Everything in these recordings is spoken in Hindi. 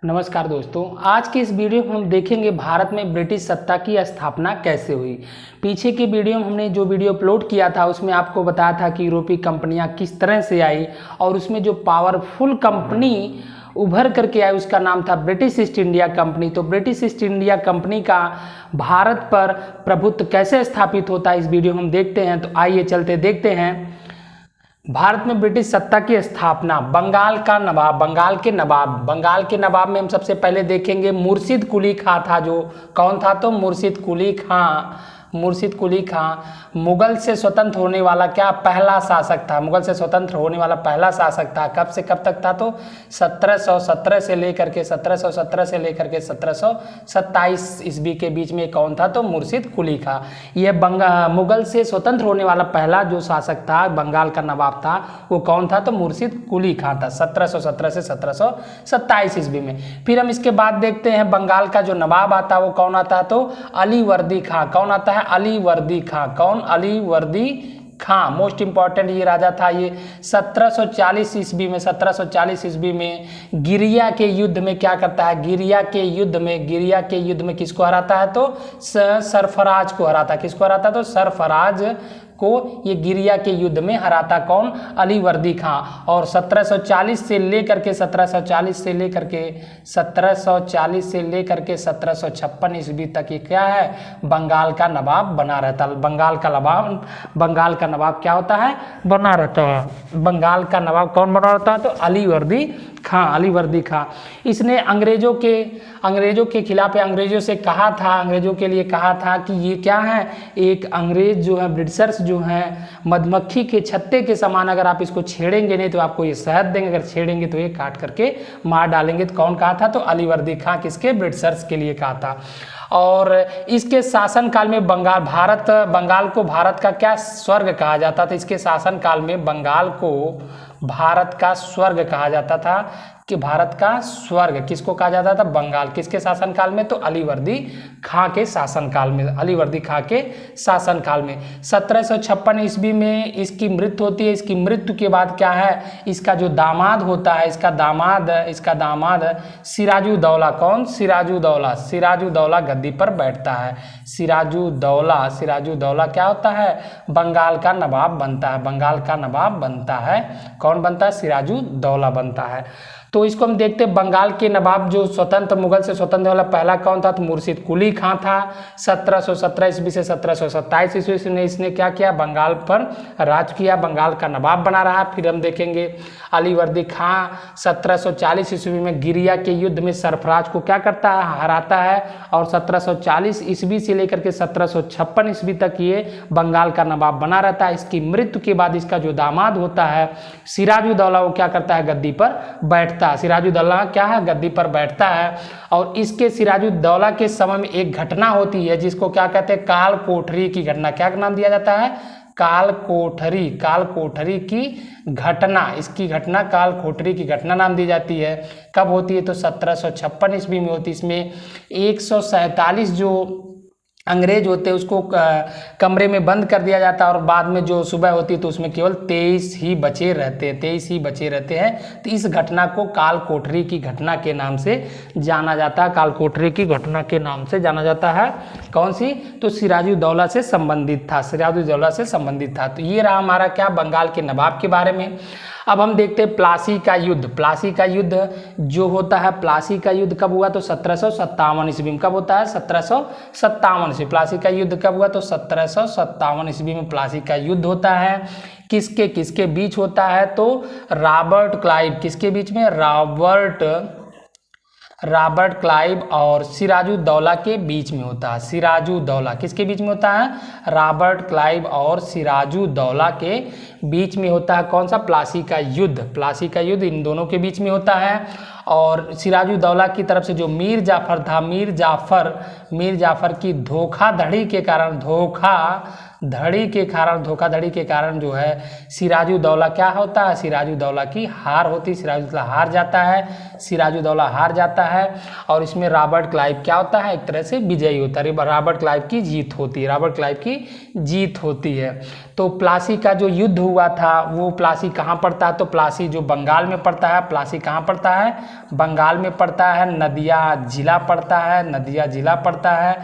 नमस्कार दोस्तों, आज के इस वीडियो में हम देखेंगे भारत में ब्रिटिश सत्ता की स्थापना कैसे हुई। पीछे के वीडियो में हमने जो वीडियो अपलोड किया था उसमें आपको बताया था कि यूरोपीय कंपनियां किस तरह से आई और उसमें जो पावरफुल कंपनी उभर करके आई उसका नाम था ब्रिटिश ईस्ट इंडिया कंपनी। तो ब्रिटिश ईस्ट इंडिया कंपनी का भारत पर प्रभुत्व कैसे स्थापित होता है इस वीडियो में हम देखते हैं। तो आइए चलते देखते हैं। भारत में ब्रिटिश सत्ता की स्थापना। बंगाल के नवाब में हम सबसे पहले देखेंगे मुर्शिद कुली खां था। जो कौन था? तो मुर्शिद कुली खां मुगल से स्वतंत्र होने वाला पहला शासक था। मुगल से स्वतंत्र होने वाला पहला शासक था। कब से कब तक था? तो 1717 से लेकर के 1727 ईस्वी के बीच में कौन था? तो मुर्शिद कुली खां। यह मुगल से स्वतंत्र होने वाला पहला जो शासक था, बंगाल का नवाब था, वो कौन था? तो मुर्शिद कुली खां था 1717 से 1727 ईस्वी में। फिर हम इसके बाद देखते हैं बंगाल का जो नवाब आता है वो कौन आता है? तो अली वर्दी खां। कौन आता है? अली वर्दी खां। कौन? अली वर्दी खां। मोस्ट इंपॉर्टेंट ये राजा था। ये 1740 ईस्वी में गिरिया के युद्ध में क्या करता है? गिरिया के युद्ध में किसको हराता है? तो सरफराज को हराता। किसको हराता? तो सरफराज को ये गिरिया के युद्ध में हराता। कौन? अली वर्दी खां। और 1740 से लेकर के 1756 ईस्वी तक ये क्या है? बंगाल का नवाब बना रहता। बंगाल का नवाब क्या होता है? बना रहता है। बंगाल का नवाब कौन बना रहता है? तो अली वर्दी खां। इसने अंग्रेजों के खिलाफ अंग्रेजों से कहा था, अंग्रेजों के लिए कहा था कि ये क्या है? एक अंग्रेज जो है, ब्रिटिशर्स जो हैं, मधुमक्खी के छत्ते के समान, अगर आप इसको छेड़ेंगे नहीं तो आपको ये शहद देंगे, अगर छेड़ेंगे तो ये काट करके मार डालेंगे। तो कौन कहा था? तो अली वर्दी खां। किसके? ब्रिटिशर्स के लिए कहा था। और इसके शासनकाल में बंगाल को भारत का क्या स्वर्ग कहा जाता था? इसके शासनकाल में बंगाल को भारत का स्वर्ग कहा जाता था। कि भारत का स्वर्ग किसको कहा जाता था? बंगाल। किसके शासनकाल में? तो अली वर्दी खां के शासनकाल में। 1756 ईस्वी में इसकी मृत्यु होती है। इसकी मृत्यु के बाद क्या है? इसका जो दामाद होता है, इसका दामाद सिराजुद्दौला। कौन? सिराजुद्दौला गद्दी पर बैठता है। सिराजुद्दौला क्या होता है? बंगाल का नवाब बनता है। कौन बनता है? सिराजुद्दौला बनता है। तो इसको हम देखते हैं। बंगाल के नवाब जो मुगल से स्वतंत्र वाला पहला कौन था? तो मुर्शिद कुली खां था। 1717 ईस्वी से 1727 ईस्वी में इसने क्या किया? बंगाल पर राज किया, बंगाल का नवाब बना रहा। फिर हम देखेंगे अली वर्दी खां 1740 ईस्वी में गिरिया के युद्ध में सरफराज को क्या करता है? हराता है। और 1740 ईस्वी से लेकर के 1756 ईस्वी तक ये बंगाल का नवाब बना रहता है। इसकी मृत्यु के बाद इसका जो दामाद होता है सिराजुद्दौला, वो क्या करता है? गद्दी पर बैठता। सिराजुद्दौला क्या है? गद्दी पर बैठता है। और इसके सिराजुद्दौला के समय में एक घटना होती है जिसको क्या कहते हैं? काल कोठरी की घटना। क्या नाम दिया जाता है? काल कोठरी की घटना। इसकी घटना काल कोठरी की घटना नाम दी जाती है। कब होती है? तो 1756 ईस्वी में होती है। इसमें 147 जो अंग्रेज होते हैं उसको कमरे में बंद कर दिया जाता है और बाद में जो सुबह होती है तो उसमें केवल 23 ही बचे रहते हैं। तो इस घटना को काल कोठरी की घटना के नाम से जाना जाता है। काल कोठरी की घटना के नाम से जाना जाता है। कौन सी? तो सिराजुद्दौला से संबंधित था। तो ये रहा हमारा क्या? बंगाल के नवाब के बारे में। अब हम देखते हैं प्लासी का युद्ध जो होता है। प्लासी का युद्ध कब हुआ? तो 1757 ईस्वी में। कब होता है? 1757 ईस्वी। प्लासी का युद्ध कब हुआ? तो 1757 ईस्वी में प्लासी का युद्ध होता है। किसके बीच होता है? तो रॉबर्ट क्लाइव। किसके बीच में? रॉबर्ट क्लाइव और सिराजुद्दौला के बीच में होता है। सिराजुद्दौला किसके बीच में होता है? रॉबर्ट क्लाइव और सिराजुद्दौला के बीच में होता है। कौन सा? प्लासी का युद्ध इन दोनों के बीच में होता है। और सिराजुद्दौला की तरफ से जो मीर जाफर था, मीर जाफर की धोखाधड़ी के कारण धड़ी के कारण, धोखाधड़ी के कारण जो है सिराजुद्दौला क्या होता है, सिराजुद्दौला की हार होती है, सिराजुद्दौला हार जाता है, सिराजुद्दौला हार जाता है। और इसमें रॉबर्ट क्लाइव क्या होता है, एक तरह से विजयी होता है, रॉबर्ट क्लाइव की जीत होती है, रॉबर्ट क्लाइव की जीत होती है। तो प्लासी का जो युद्ध हुआ था वो प्लासी कहाँ पड़ता है, तो प्लासी जो बंगाल में पड़ता है, प्लासी कहाँ पड़ता है, बंगाल में पड़ता है, नदिया जिला पड़ता है, नदिया जिला पड़ता है।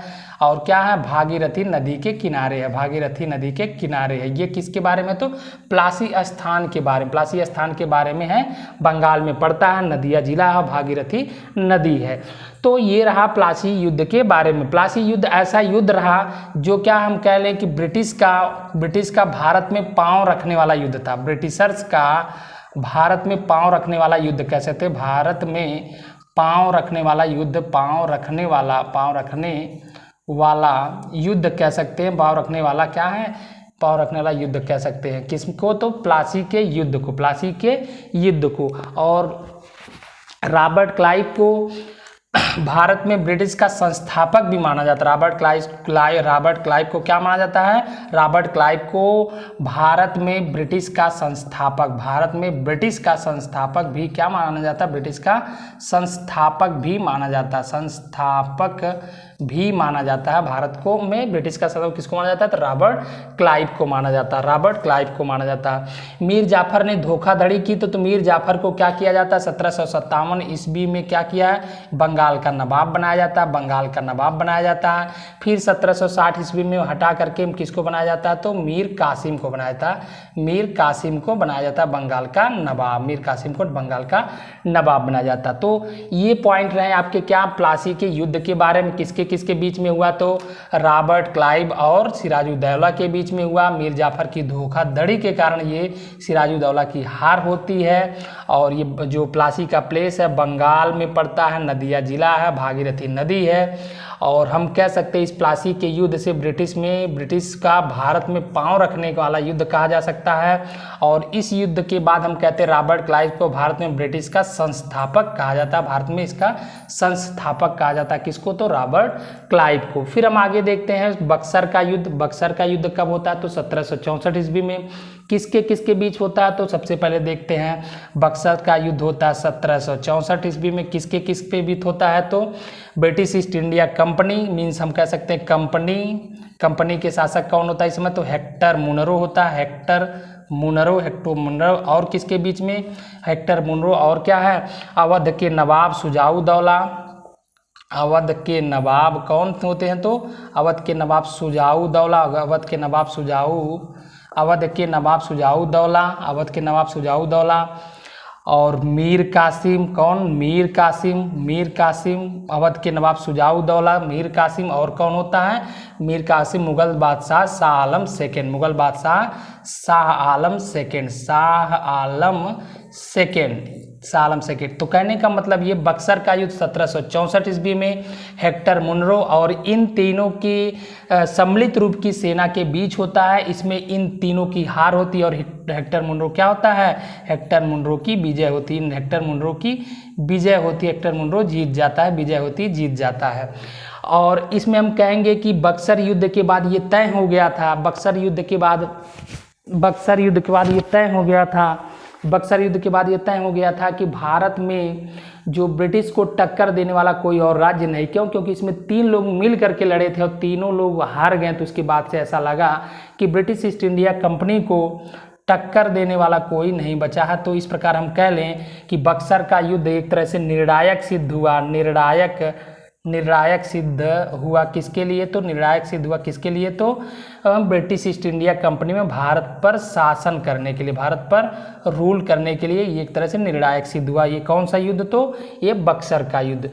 और क्या है, भागीरथी नदी के किनारे है, भागीरथी नदी के किनारे है। ये किसके बारे में, तो प्लासी स्थान के बारे में, प्लासी स्थान के बारे में है, बंगाल में पड़ता है, नदिया जिला है, भागीरथी नदी है। तो ये रहा प्लासी युद्ध के बारे में। प्लासी युद्ध ऐसा युद्ध रहा जो क्या हम कह लें कि ब्रिटिश का भारत में पांव रखने वाला युद्ध था, ब्रिटिशर्स का भारत में पांव रखने वाला युद्ध कह सकते हैं, भारत में पांव रखने वाला युद्ध, पांव रखने वाला युद्ध कह सकते हैं। पांव रखने वाला क्या है, पांव रखने वाला युद्ध कह सकते हैं किसको, तो प्लासी के युद्ध को, प्लासी के युद्ध को। और रॉबर्ट क्लाइव को भारत में ब्रिटिश का संस्थापक भी माना जाता है। रॉबर्ट क्लाइव को क्या माना जाता है, रॉबर्ट क्लाइव को भारत में ब्रिटिश का संस्थापक, भारत में ब्रिटिश का संस्थापक भी क्या माना जाता है, ब्रिटिश का संस्थापक भी माना जाता है, संस्थापक भी माना जाता है। भारत को में ब्रिटिश का संस्थापक किसको माना जाता है, तो रॉबर्ट क्लाइव को माना जाता है, रॉबर्ट क्लाइव को माना जाता है। मीर जाफर ने धोखाधड़ी की तो मीर जाफर को क्या किया जाता है, 1757 ईस्वी में क्या किया है, बंगाल का नवाब बनाया जाता है, बंगाल का नवाब बनाया जाता है। फिर 1760 ईस्वी में हटा करके किसको बनाया जाता है, तो मीर कासिम को बनाया जाता है, मीर कासिम को बनाया जाता है बंगाल का नवाब, मीर कासिम को बंगाल का नवाब बनाया जाता। तो ये पॉइंट रहे आपके क्या, प्लासी के युद्ध के बारे में, किसके बीच में हुआ, तो रॉबर्ट क्लाइव और सिराजुद्दौला के बीच में हुआ। मीर जाफर की धोखाधड़ी के कारण ये सिराजुद्दौला की हार होती है। और ये जो प्लासी का प्लेस है बंगाल में पड़ता है, नदिया जिला है, भागीरथी नदी है। और हम कह सकते हैं इस प्लासी के युद्ध से ब्रिटिश का भारत में पांव रखने वाला युद्ध कहा जा सकता है। और इस युद्ध के बाद हम कहते हैं रॉबर्ट क्लाइव को भारत में ब्रिटिश का संस्थापक कहा जाता है, भारत में इसका संस्थापक कहा जाता है किसको, तो रॉबर्ट क्लाइव को। फिर हम आगे देखते हैं बक्सर का युद्ध। बक्सर का युद्ध कब होता है, तो 1764 ईस्वी में। किसके बीच होता है, तो सबसे पहले देखते हैं बक्सर का युद्ध होता है 1764 ईस्वी में। किसके बीच होता है, तो British east India company, means हम कह सकते हैं कंपनी के शासक कौन होता है इसमें, तो हेक्टर मुनरो होता है, हेक्टर मुनरो। और किसके बीच में, हेक्टर मुनरो और क्या है, अवध के नवाब सुजाउद्दौला। अवध के नवाब कौन होते हैं, तो अवध के नवाब सुजाउद्दौला, अवध के नवाब सुजाउद्दौला। और मीर कासिम कौन, मीर कासिम अवध के नवाब सुजाउद्दौला, मीर कासिम। और कौन होता है, मीर कासिम मुगल बादशाह शाह आलम सेकेंड, मुगल बादशाह शाह आलम सेकेंड। तो कहने का मतलब ये बक्सर का युद्ध 1764 ईस्वी में हेक्टर मुनरो और इन तीनों की सम्मिलित रूप की सेना के बीच होता है। इसमें इन तीनों की हार होती है और हेक्टर मुनरो क्या होता है, हेक्टर मुनरो की विजय होती है, हेक्टर मुनरो जीत जाता है, विजय होती जीत जाता है। और इसमें हम कहेंगे कि बक्सर युद्ध के बाद ये तय हो गया था, बक्सर युद्ध के बाद ये तय हो गया था कि भारत में जो ब्रिटिश को टक्कर देने वाला कोई और राज्य नहीं। क्योंकि इसमें 3 लोग मिल करके लड़े थे और तीनों लोग हार गए। तो उसके बाद से ऐसा लगा कि ब्रिटिश ईस्ट इंडिया कंपनी को टक्कर देने वाला कोई नहीं बचा है। तो इस प्रकार हम कह लें कि बक्सर का युद्ध एक तरह से निर्णायक सिद्ध हुआ, निर्णायक सिद्ध हुआ किसके लिए, किसके लिए, तो ब्रिटिश ईस्ट इंडिया कंपनी में भारत पर शासन करने के लिए, भारत पर रूल करने के लिए ये एक तरह से निर्णायक सिद्ध हुआ। ये कौन सा युद्ध, तो ये बक्सर का युद्ध।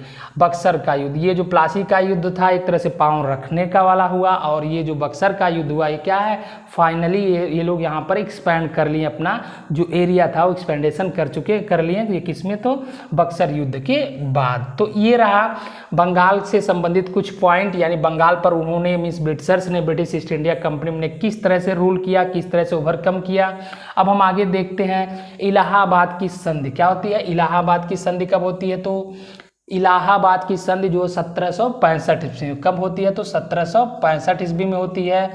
ये जो प्लासी का युद्ध था एक तरह से पांव रखने का वाला हुआ। और ये जो बक्सर का युद्ध हुआ ये क्या है, फाइनली ये लोग यहाँ पर एक्सपैंड कर लिए, अपना जो एरिया था वो एक्सपेंडेशन कर लिए। ये किसमें, तो बक्सर युद्ध के बाद। तो ये रहा बंगाल से संबंधित कुछ पॉइंट, यानी बंगाल पर उन्होंने ब्रिटिशर्स ने, ब्रिटिश ईस्ट इंडिया कंपनी ने किस तरह से रूल किया, किस तरह से ओवरकम किया। अब हम आगे देखते हैं इलाहाबाद की संधि क्या होती है। इलाहाबाद की संधि कब होती है, तो इलाहाबाद की संधि जो 1765 ईस्वी में कब होती है, तो 1765 ईस्वी में होती है।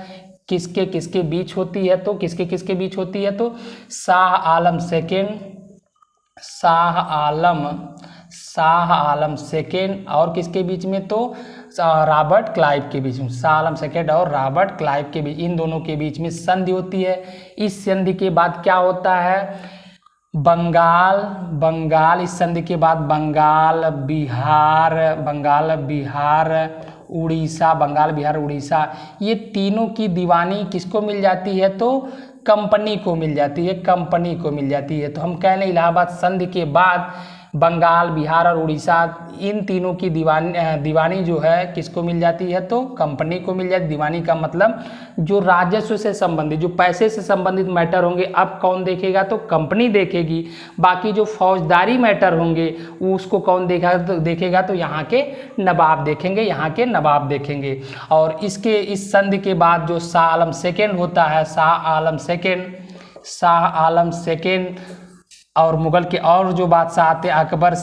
किसके किसके बीच होती है, तो किसके किसके बीच होती है, तो शाह आलम सेकेंड, शाह आलम सेकेंड और किसके बीच में, तो रॉबर्ट क्लाइव के बीच में, शाह आलम सेकेंड और रॉबर्ट क्लाइव के बीच, इन दोनों के बीच में संधि होती है। इस संधि के बाद क्या होता है, बंगाल, इस संधि के बाद बंगाल बिहार उड़ीसा, ये तीनों की दीवानी किसको मिल जाती है, तो कंपनी को मिल जाती है, तो हम कह लें इलाहाबाद संधि के बाद बंगाल, बिहार और उड़ीसा, इन तीनों की दीवानी जो है किसको मिल जाती है, तो कंपनी को मिल जाती है। दीवानी का मतलब जो राजस्व से संबंधित, जो पैसे से संबंधित मैटर होंगे, अब कौन देखेगा, तो कंपनी देखेगी। बाकी जो फौजदारी मैटर होंगे उसको कौन देखेगा, तो यहाँ के नवाब देखेंगे, और इस संधि के बाद जो शाह आलम सेकेंड होता है, शाह आलम सेकेंड और मुगल के और जो बादशाह आते हैं, अकबर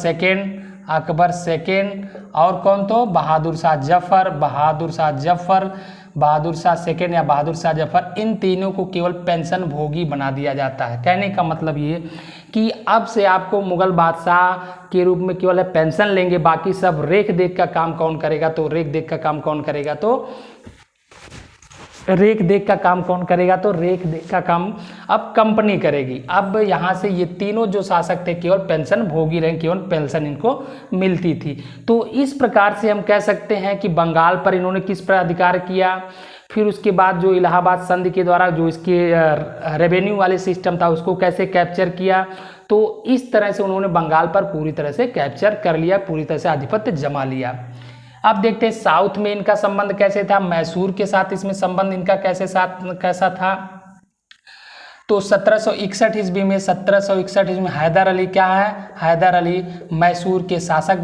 सेकेंड और कौन, तो बहादुर शाह सेकेंड या बहादुर शाह जफर, इन तीनों को केवल पेंशन भोगी बना दिया जाता है। कहने का मतलब ये कि अब से आपको मुगल बादशाह के रूप में केवल पेंशन लेंगे, बाकी सब रेख देख का काम कौन करेगा, तो रेख देख का काम अब कंपनी करेगी। अब यहाँ से ये तीनों जो शासक थे केवल पेंशन भोगी रहे, केवल पेंशन इनको मिलती थी। तो इस प्रकार से हम कह सकते हैं कि बंगाल पर इन्होंने किस पर अधिकार किया। फिर उसके बाद जो इलाहाबाद संधि के द्वारा जो इसके रेवेन्यू वाले सिस्टम था उसको कैसे कैप्चर किया, तो इस तरह से उन्होंने बंगाल पर पूरी तरह से कैप्चर कर लिया, पूरी तरह से आधिपत्य जमा लिया। अब देखते हैं साउथ में इनका संबंध कैसे था, मैसूर के साथ इसमें संबंध इनका कैसा था। तो 1761 ईस्वी में हैदर अली क्या है, हैदर अली मैसूर के शासक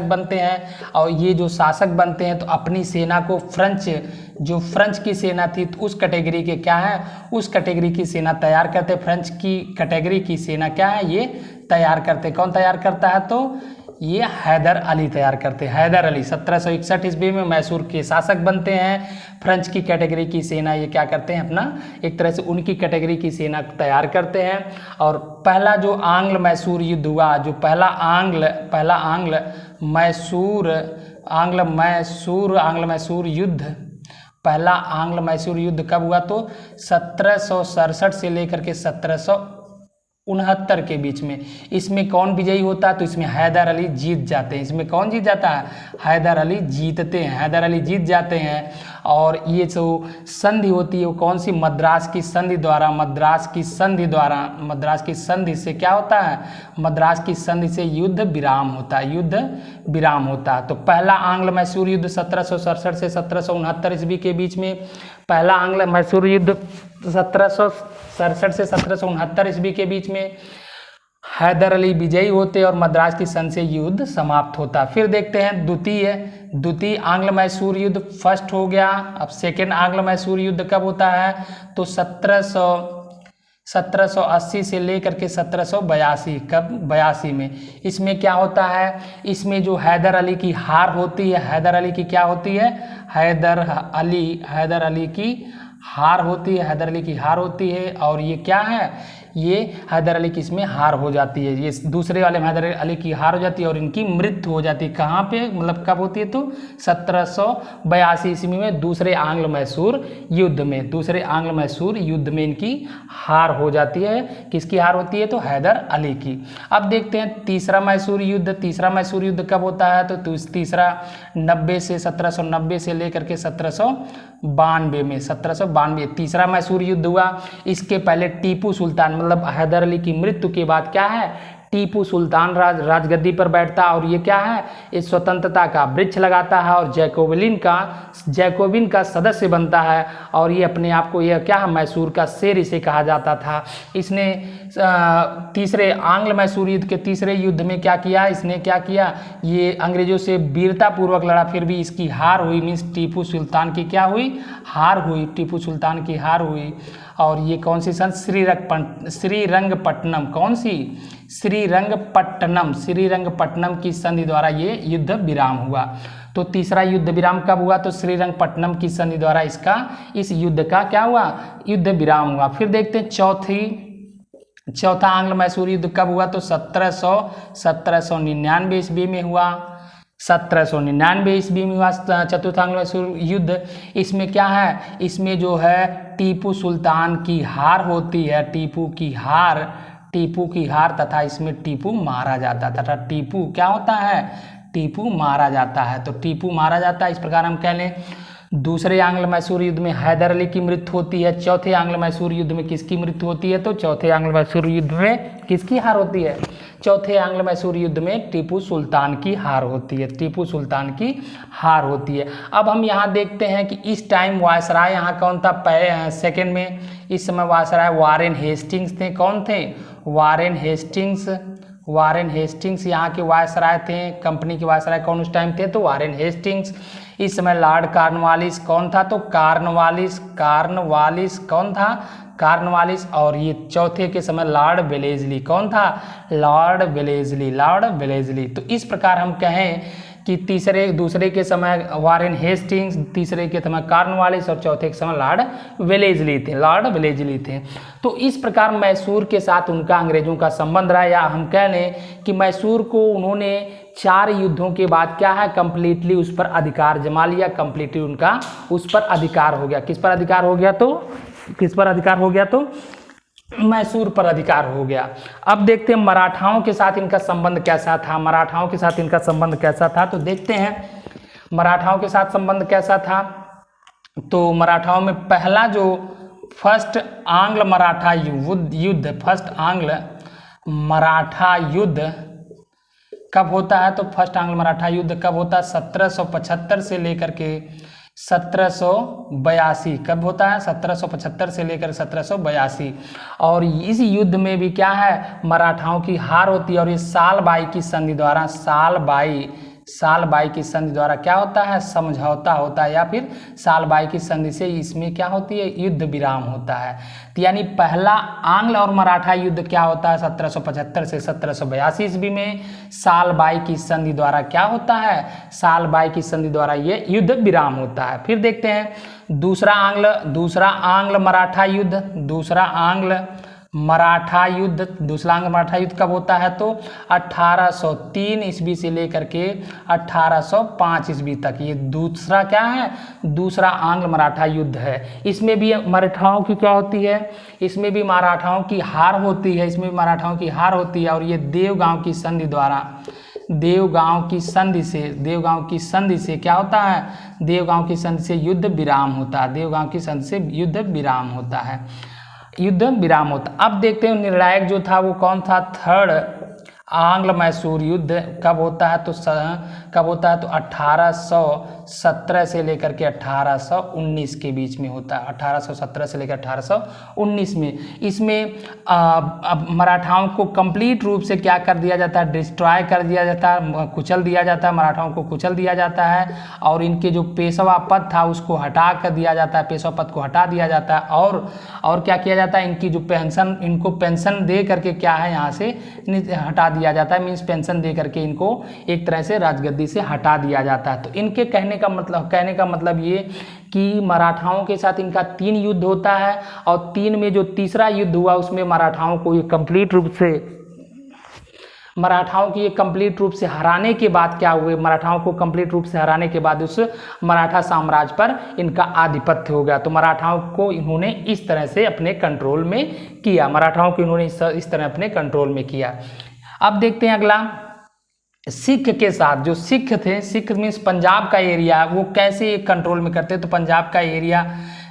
बनते हैं, और ये जो शासक बनते हैं तो अपनी सेना को फ्रेंच की सेना थी तो उस कैटेगरी के क्या है, उस कैटेगरी की सेना तैयार करते। फ्रेंच की कैटेगरी की सेना क्या है, ये तैयार करते। कौन तैयार करता है, तो ये हैदर अली तैयार करते हैं। हैदर अली 1761 ईस्वी में मैसूर के शासक बनते हैं। फ्रेंच की कैटेगरी की सेना ये क्या करते हैं, अपना एक तरह से उनकी कैटेगरी की सेना तैयार करते हैं। और पहला जो आंग्ल मैसूर युद्ध हुआ, जो पहला आंग्ल मैसूर युद्ध कब हुआ, तो 1767 से लेकर के 1769 के बीच में। इसमें कौन विजयी होता है, तो इसमें हैदर अली जीत जाते हैं। इसमें कौन जीत जाता है, हैदर अली जीत जाते हैं। और ये जो संधि होती है वो कौन सी, मद्रास की संधि से क्या होता है, मद्रास की संधि से युद्ध विराम होता है। तो पहला आंग्ल मैसूर युद्ध 1767 से 1769 ईस्वी के बीच में, पहला आंग्ल मैसूर युद्ध 1767 से 1769 ईस्वी के बीच में हैदर अली विजयी होते और मद्रास की संधि से युद्ध समाप्त होता। फिर देखते हैं द्वितीय आंग्ल मैसूर युद्ध फर्स्ट हो गया। अब सेकेंड आंग्ल मैसूर युद्ध कब होता है, तो 1780 से लेकर के 1782 में। इसमें क्या होता है, इसमें जो हैदर अली की हार होती है, हैदर अली की हार होती है और ये क्या है, ये हैदर अली की इसमें हार हो जाती है। ये दूसरे वाले में हैदर अली की हार हो जाती है और इनकी मृत्यु हो जाती है। कहाँ पे, मतलब कब होती है, तो 1782 ईस्वी में दूसरे आंग्ल मैसूर युद्ध में इनकी हार हो जाती है। किसकी हार होती है, तो हैदर अली की। अब देखते हैं तीसरा मैसूर युद्ध कब होता है, तो तीसरा 1790 से लेकर के 1792 में, 1792 तीसरा मैसूर युद्ध हुआ। इसके पहले टीपू सुल्तान, मतलब हैदर अली की मृत्यु के बाद क्या है, टीपू सुल्तान राजगद्दी पर बैठता है और ये क्या है, इस स्वतंत्रता का वृक्ष लगाता है और जैकोबिन का सदस्य बनता है। और ये अपने आप को यह क्या है, मैसूर का शेर इसे कहा जाता था। इसने तीसरे आंग्ल मैसूर युद्ध के तीसरे युद्ध में क्या किया, ये अंग्रेजों से वीरतापूर्वक लड़ा, फिर भी इसकी हार हुई। मीन्स टीपू सुल्तान की क्या हुई, हार हुई। और ये कौन सी सन, श्रीरंगपट्टनम की संधि द्वारा ये युद्ध विराम हुआ। तो तीसरा युद्ध विराम कब हुआ? तो श्रीरंगपट्टनम की संधि द्वारा इस युद्ध का क्या हुआ? युद्ध विराम हुआ। फिर देखते हैं चौथा आंग्ल मैसूर युद्ध कब हुआ? तो 1799 ईस्वी में हुआ। 1799 ईस्वी में हुआ चतुर्थ आंग्ल मैसूर युद्ध। इसमें क्या है? इसमें जो है टीपू सुल्तान की हार होती है, टीपू की हार तथा इसमें टीपू मारा जाता तथा टीपू क्या होता है? टीपू मारा जाता है। तो टीपू मारा जाता है, इस प्रकार हम कह लें। दूसरे आंग्ल मैसूर युद्ध में हैदर अली की मृत्यु होती है। चौथे आंग्ल मैसूर युद्ध में किसकी मृत्यु होती है? तो चौथे आंग्ल मैसूर युद्ध में किसकी हार होती है? चौथे आंग्ल मैसूर युद्ध में टीपू सुल्तान की हार होती है, टीपू सुल्तान की हार होती है। अब हम यहाँ देखते हैं कि इस टाइम वायसराय यहाँ कौन था? सेकेंड में इस समय वायसराय वारेन हेस्टिंग्स थे। कौन थे? वारेन हेस्टिंग्स यहाँ के वायसराय थे। कंपनी के वायसराय कौन उस टाइम थे? तो वारेन हेस्टिंग्स। इस समय लॉर्ड कॉर्नवालिस कौन था? तो कॉर्नवालिस कौन था? कॉर्नवालिस। और ये चौथे के समय लॉर्ड वेलेस्ली कौन था? Lord Wellesley. तो इस प्रकार हम कहें कि दूसरे के समय वारेन हेस्टिंग्स, तीसरे के समय कॉर्नवालिस और चौथे के समय लॉर्ड वेलेस्ली थे। तो इस प्रकार मैसूर के साथ उनका अंग्रेजों का संबंध रहा, या हम कह लें कि मैसूर को उन्होंने 4 युद्धों के बाद क्या है? कंप्लीटली उस पर अधिकार जमा लिया, कंप्लीटली उनका उस पर अधिकार हो गया। किस पर अधिकार हो गया? तो मैसूर पर अधिकार हो गया। अब देखते हैं मराठाओं के साथ इनका संबंध कैसा था। तो देखते हैं मराठाओं के साथ संबंध कैसा था। तो मराठाओं में पहला जो फर्स्ट आंग्ल मराठा युद्ध कब होता है? तो फर्स्ट आंग्ल मराठा युद्ध कब होता है? 1775 से लेकर के 1782। कब होता है? 1775 से लेकर 1782। और इस युद्ध में भी क्या है? मराठाओं की हार होती है। और ये सालबाई की संधि द्वारा क्या होता है? समझौता होता है, या फिर सालबाई की संधि से इसमें क्या होती है? युद्ध विराम होता है। तो यानी पहला आंग्ल और मराठा युद्ध क्या होता है? 1775 से 1782 ईस्वी में सालबाई की संधि द्वारा क्या होता है? सालबाई की संधि द्वारा ये युद्ध विराम होता है। फिर देखते हैं दूसरा आंग्ल मराठा युद्ध कब होता है? तो 1803 ईस्वी से लेकर के 1805 ईस्वी तक ये दूसरा क्या है? दूसरा आंग्ल मराठा युद्ध है। इसमें भी मराठाओं की क्या होती है? इसमें भी मराठाओं की हार होती है। और ये देवगांव की संधि से क्या होता है? देवगांव की संधि से युद्ध विराम होता है। अब देखते हैं निर्णायक जो था वो कौन था? थर्ड आंग्ल मैसूर युद्ध कब होता है? तो 1817 से लेकर के 1819 के बीच में होता है। 1817 से लेकर 1819 में इसमें मराठाओं को कंप्लीट रूप से क्या कर दिया जाता है? डिस्ट्रॉय कर दिया जाता है, कुचल दिया जाता है। मराठाओं को कुचल दिया जाता है और इनके जो पेशवा पद था उसको हटा कर दिया जाता है, पेशवा पद को हटा दिया जाता है। और क्या किया जाता है? इनकी जो इनको पेंशन दे करके क्या है? यहाँ से हटा दिया जाता है, मीन्स पेंशन दे करके इनको एक तरह से राजगद्दी से हटा दिया जाता है। तो इनके कहने का मतलब ये कि मराठाओं के साथ इनका 3 युद्ध होता है और 3 में जो तीसरा युद्ध हुआ उसमें मराठाओं को ये कंप्लीट रूप से हराने के बाद क्या हुए? मराठाओं को कंप्लीट रूप से हराने के बाद उस मराठा साम्राज्य पर इनका आधिपत्य हो गया। तो मराठाओं को इन्होंने इस तरह से अपने कंट्रोल में किया। अब देखते हैं अगला सिख के साथ। जो सिख मीन्स पंजाब का एरिया, वो कैसे कंट्रोल में करते? तो पंजाब का एरिया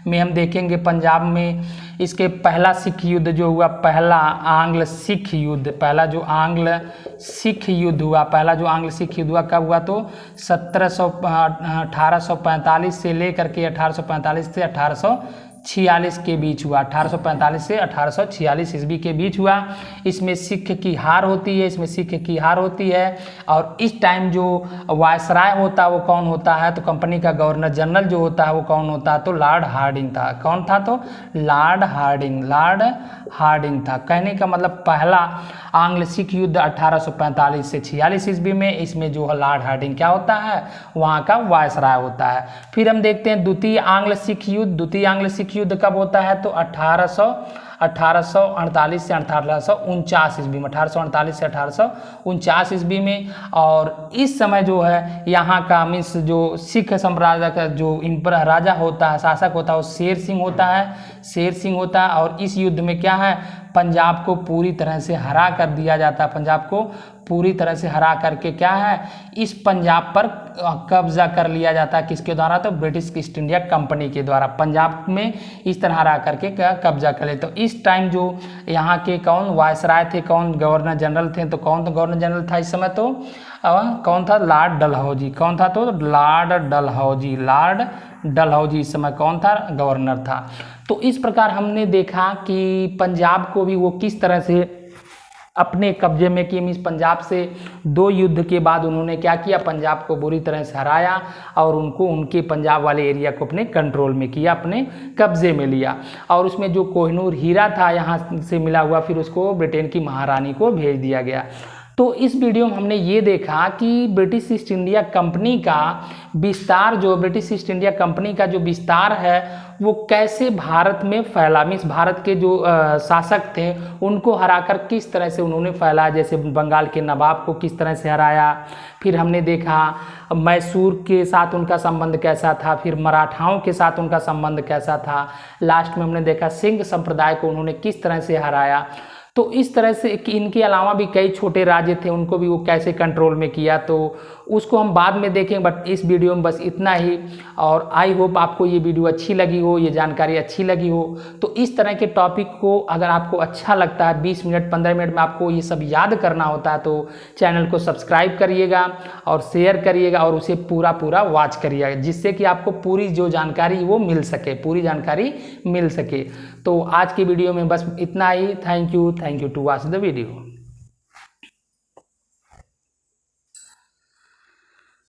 में हम देखेंगे, पंजाब में इसके पहला सिख युद्ध जो हुआ, पहला जो आंग्ल सिख युद्ध हुआ कब हुआ? तो 1845 से लेकर के 1845 से 1846 के बीच हुआ, 1845 से 1846 ईस्वी के बीच हुआ। इसमें सिख की हार होती है, इसमें सिख की हार होती है। और इस टाइम जो वायसराय होता है वो कौन होता है, तो कंपनी का गवर्नर जनरल जो होता है वो कौन होता है, तो लॉर्ड हार्डिंग था। कौन था, तो लॉर्ड हार्डिंग था। कहने का मतलब पहला आंग्ल सिख युद्ध 1845 से 46 ईस्वी में, इसमें जो लॉर्ड हार्डिंग क्या होता है, वहाँ का वायसराय होता है। फिर हम देखते हैं द्वितीय आंग्ल सिख युद्ध। द्वितीय आंग्ल सिख युद्ध कब होता है, तो 1848 से 1849 ईस्वी में, 1848 से 1849 ईस्वी में। और इस समय जो है यहाँ का मीन्स जो सिख साम्राज्य का जो इम्पर राजा होता है, शासक होता है, वो शेर सिंह होता है। और इस युद्ध में क्या है, पंजाब को पूरी तरह से हरा कर दिया जाता है। पंजाब को पूरी तरह से हरा करके क्या है, इस पंजाब पर कब्जा कर लिया जाता है। किसके द्वारा, तो ब्रिटिश ईस्ट इंडिया कंपनी के द्वारा पंजाब में इस तरह हरा करके कब्जा कर ले। तो इस टाइम जो यहाँ के कौन वायसराय थे, कौन गवर्नर जनरल थे, तो कौन गवर्नर जनरल था इस समय, तो कौन था, लॉर्ड डलहौजी। कौन था, तो लॉर्ड डलहौजी इस समय कौन था, गवर्नर था। तो इस प्रकार हमने देखा कि पंजाब को भी वो किस तरह से अपने कब्जे में किए। मीन्स पंजाब से 2 युद्ध के बाद उन्होंने क्या किया, पंजाब को बुरी तरह से हराया और उनको उनके पंजाब वाले एरिया को अपने कंट्रोल में किया, अपने कब्जे में लिया। और उसमें जो कोहिनूर हीरा था यहाँ से मिला हुआ, फिर उसको ब्रिटेन की महारानी को भेज दिया गया। तो इस वीडियो में हमने ये देखा कि ब्रिटिश ईस्ट इंडिया कंपनी का विस्तार, जो ब्रिटिश ईस्ट इंडिया कंपनी का जो विस्तार है वो कैसे भारत में फैला। मीन्स भारत के जो शासक थे उनको हराकर किस तरह से उन्होंने फैला, जैसे बंगाल के नवाब को किस तरह से हराया। फिर हमने देखा मैसूर के साथ उनका संबंध कैसा था, फिर मराठाओं के साथ उनका संबंध कैसा था। लास्ट में हमने देखा सिंह संप्रदाय को उन्होंने किस तरह से हराया। तो इस तरह से कि इनके अलावा भी कई छोटे राज्य थे, उनको भी वो कैसे कंट्रोल में किया, तो उसको हम बाद में देखें। बट इस वीडियो में बस इतना ही। और आई होप आपको ये वीडियो अच्छी लगी हो, ये जानकारी अच्छी लगी हो। तो इस तरह के टॉपिक को अगर आपको अच्छा लगता है, 20 मिनट 15 मिनट में आपको ये सब याद करना होता है, तो चैनल को सब्सक्राइब करिएगा और शेयर करिएगा और उसे पूरा वॉच करिएगा, जिससे कि आपको पूरी जो जानकारी वो मिल सके, पूरी जानकारी मिल सके। तो आज की वीडियो में बस इतना ही। Thank you to watch the video.